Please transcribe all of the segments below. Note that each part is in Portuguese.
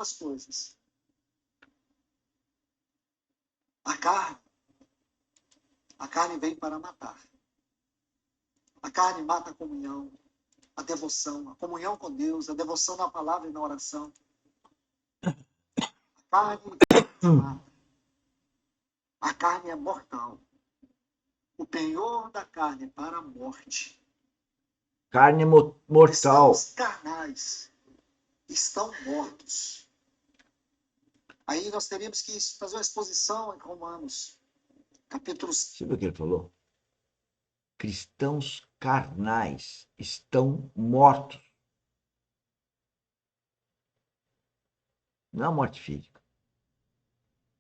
as coisas. A carne vem para matar. A carne mata a comunhão, a devoção, a comunhão com Deus, a devoção na palavra e na oração. A carne mata. A carne é mortal. O penhor da carne é para a morte. Carne mortal. Os carnais estão mortos. Aí nós teríamos que fazer uma exposição em Romanos, capítulo 5. Você viu o que ele falou? Cristãos carnais estão mortos. Não é a morte física.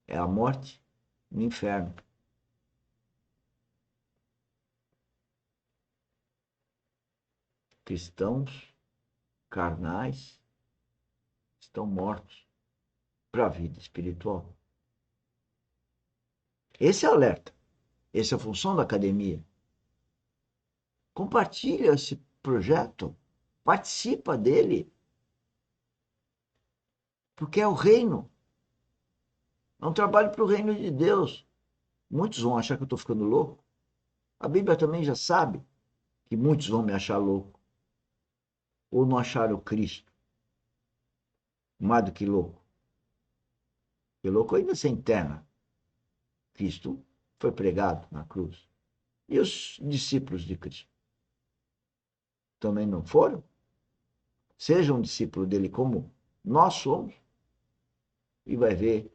É a morte no inferno. Cristãos carnais estão mortos para a vida espiritual. Esse é o alerta. Essa é a função da academia. Compartilha esse projeto. Participa dele. Porque é o reino. É um trabalho para o reino de Deus. Muitos vão achar que eu estou ficando louco. A Bíblia também já sabe que muitos vão me achar louco. Ou não acharam Cristo mais do que louco. Porque louco ainda se interna. Cristo foi pregado na cruz. E os discípulos de Cristo também não foram? Seja um discípulo dele como nós somos e vai ver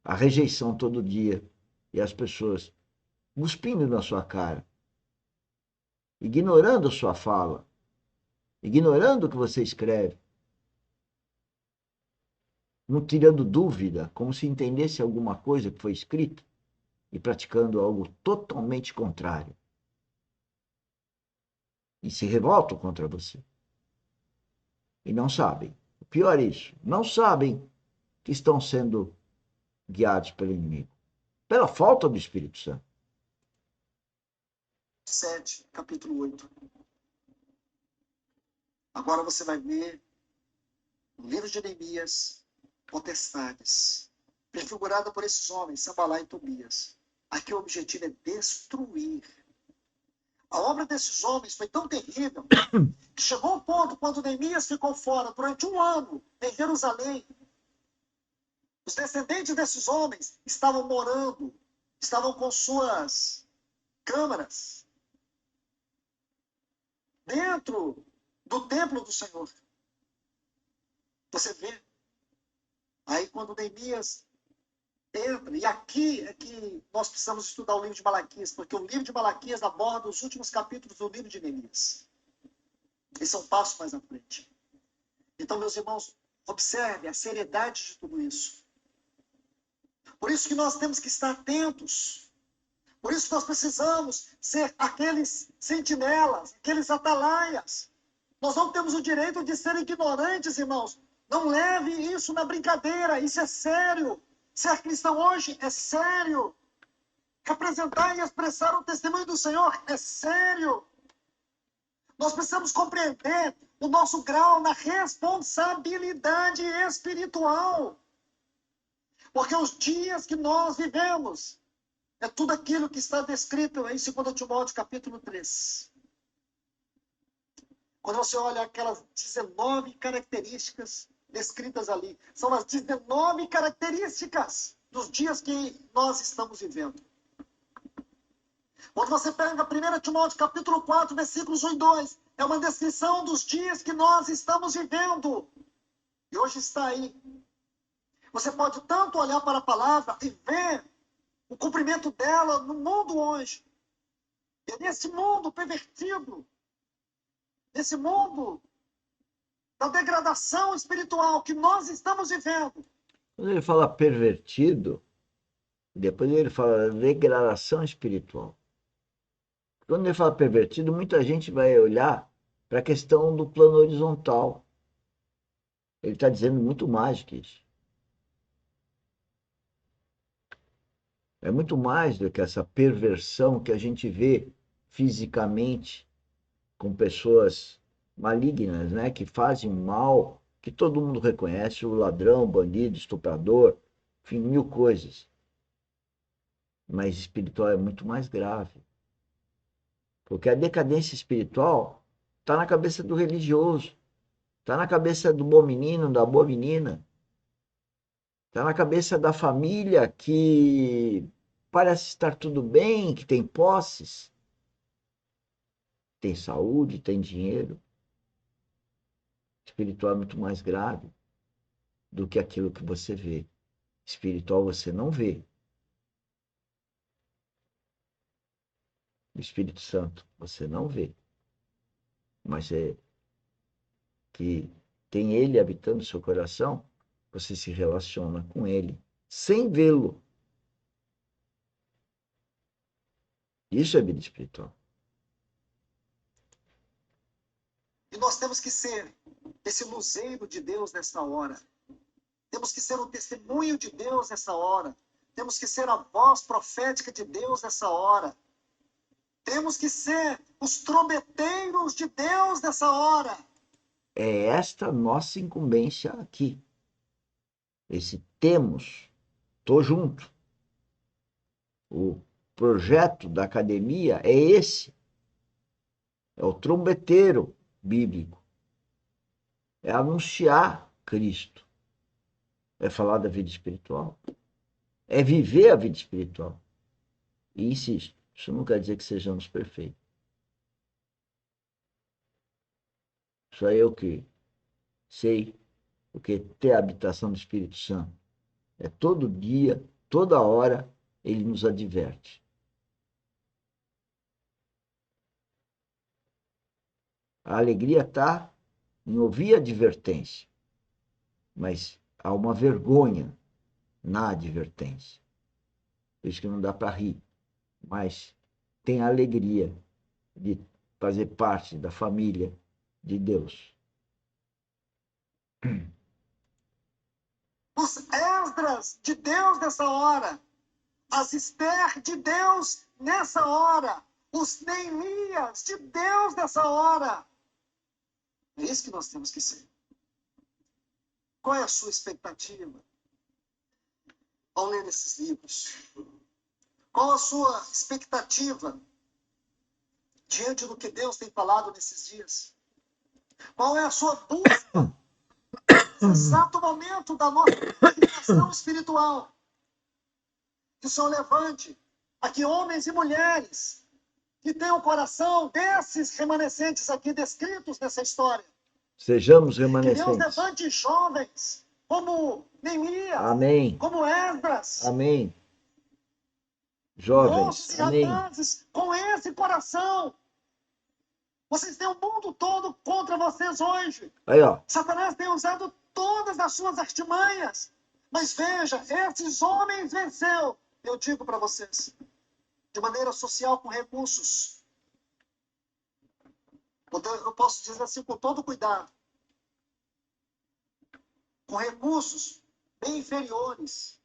a rejeição todo dia e as pessoas cuspindo na sua cara, ignorando a sua fala, ignorando o que você escreve, não tirando dúvida, como se entendesse alguma coisa que foi escrita e praticando algo totalmente contrário. E se revoltam contra você. E não sabem. O pior é isso. Não sabem que estão sendo guiados pelo inimigo. Pela falta do Espírito Santo. 7, capítulo 8. Agora você vai ver no livro de Neemias, potestades, prefigurada por esses homens, Sambalá e Tobias. Aqui o objetivo é destruir. A obra desses homens foi tão terrível que chegou um ponto quando Neemias ficou fora durante 1 ano em Jerusalém. Os descendentes desses homens estavam morando, estavam com suas câmaras dentro do templo do Senhor. Você vê? Aí quando Neemias entra, e aqui é que nós precisamos estudar o livro de Malaquias, porque o livro de Malaquias aborda os últimos capítulos do livro de Neemias. Esse é um passo mais à frente. Então, meus irmãos, observe a seriedade de tudo isso. Por isso que nós temos que estar atentos. Por isso que nós precisamos ser aqueles sentinelas, aqueles atalaias. Nós não temos o direito de ser ignorantes, irmãos. Não leve isso na brincadeira, isso é sério. Ser cristão hoje é sério. Representar e expressar o testemunho do Senhor é sério. Nós precisamos compreender o nosso grau na responsabilidade espiritual. Porque os dias que nós vivemos é tudo aquilo que está descrito em 2 Timóteo capítulo 3. Quando você olha aquelas 19 características descritas ali, são as 19 características dos dias que nós estamos vivendo. Quando você pega 1 Timóteo capítulo 4, versículos 1 e 2, é uma descrição dos dias que nós estamos vivendo. E hoje está aí. Você pode tanto olhar para a palavra e ver o cumprimento dela no mundo hoje. E é nesse mundo pervertido, nesse mundo da degradação espiritual que nós estamos vivendo. Quando ele fala pervertido, depois ele fala degradação espiritual. Quando ele fala pervertido, muita gente vai olhar para a questão do plano horizontal. Ele está dizendo muito mais que isso. É muito mais do que essa perversão que a gente vê fisicamente com pessoas malignas, né, que fazem mal que todo mundo reconhece, o ladrão, o bandido, o estuprador, enfim, mil coisas. Mas espiritual é muito mais grave. Porque a decadência espiritual está na cabeça do religioso, está na cabeça do bom menino, da boa menina, está na cabeça da família que parece estar tudo bem, que tem posses, tem saúde, tem dinheiro. Espiritual é muito mais grave do que aquilo que você vê. Espiritual você não vê. O Espírito Santo você não vê. Mas é que tem ele habitando no seu coração, você se relaciona com ele sem vê-lo. Isso é vida espiritual. E nós temos que ser esse luzeiro de Deus nessa hora. Temos que ser o testemunho de Deus nessa hora. Temos que ser a voz profética de Deus nessa hora. Temos que ser os trombeteiros de Deus nessa hora. É esta nossa incumbência aqui. Esse temos, tô junto. O projeto da academia é esse. É o trombeteiro bíblico. É anunciar Cristo. É falar da vida espiritual. É viver a vida espiritual. E insisto, isso não quer dizer que sejamos perfeitos. Só eu que sei o que é ter a habitação do Espírito Santo. É todo dia, toda hora, ele nos adverte. A alegria está em ouvir a advertência, mas há uma vergonha na advertência. Por isso que não dá para rir, mas tem a alegria de fazer parte da família de Deus. Os Esdras de Deus nessa hora. As Esther de Deus nessa hora. Os Neemias de Deus nessa hora. É isso que nós temos que ser. Qual é a sua expectativa ao ler esses livros? Qual a sua expectativa diante do que Deus tem falado nesses dias? Qual é a sua busca nesse exato momento da nossa regeneração espiritual? Que o Senhor levante aqui homens e mulheres que tenham o coração desses remanescentes aqui descritos nessa história. Sejamos Que Deus remanescentes. levante jovens como Neemias, Amém. como Esdras, Amém. Jovens, moços e amém. rapazes com esse coração. Vocês têm o mundo todo contra vocês hoje. Aí, ó. Satanás tem usado todas as suas artimanhas. Mas veja, esses homens venceu. Eu digo para vocês, de maneira social, com recursos. Eu posso dizer assim com todo cuidado. Com recursos bem inferiores,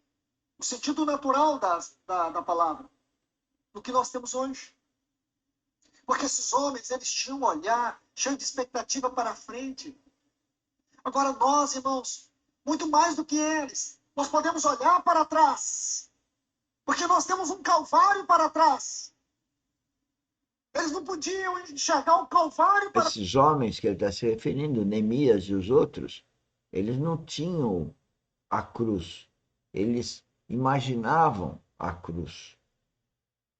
no sentido natural da palavra, do que nós temos hoje. Porque esses homens, eles tinham um olhar cheio de expectativa para frente. Agora nós, irmãos, muito mais do que eles, nós podemos olhar para trás. Porque nós temos um calvário para trás. Eles não podiam enxergar o calvário para trás. Esses homens que ele está se referindo, Neemias e os outros, eles não tinham a cruz. Eles imaginavam a cruz.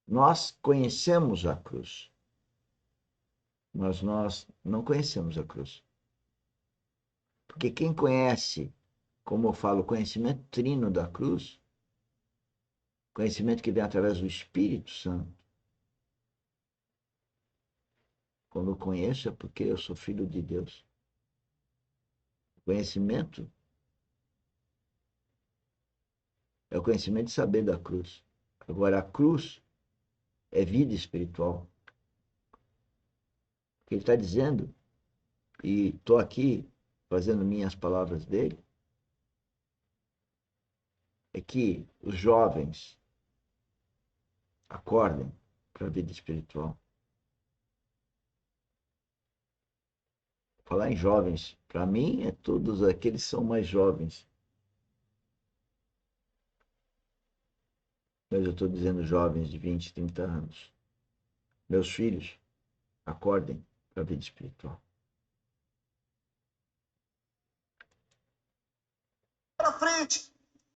Nós conhecemos a cruz, mas nós não conhecemos a cruz. Porque quem conhece, como eu falo, o conhecimento trino da cruz, conhecimento que vem através do Espírito Santo, quando eu conheço é porque eu sou filho de Deus. O conhecimento é o conhecimento de saber da cruz. Agora, a cruz é vida espiritual. O que ele está dizendo, e estou aqui fazendo minhas palavras dele, é que os jovens acordem para a vida espiritual. Falar em jovens, Para mim, é todos aqueles que são mais jovens. Mas eu estou dizendo jovens de 20, 30 anos. Meus filhos, acordem para a vida espiritual. Para frente.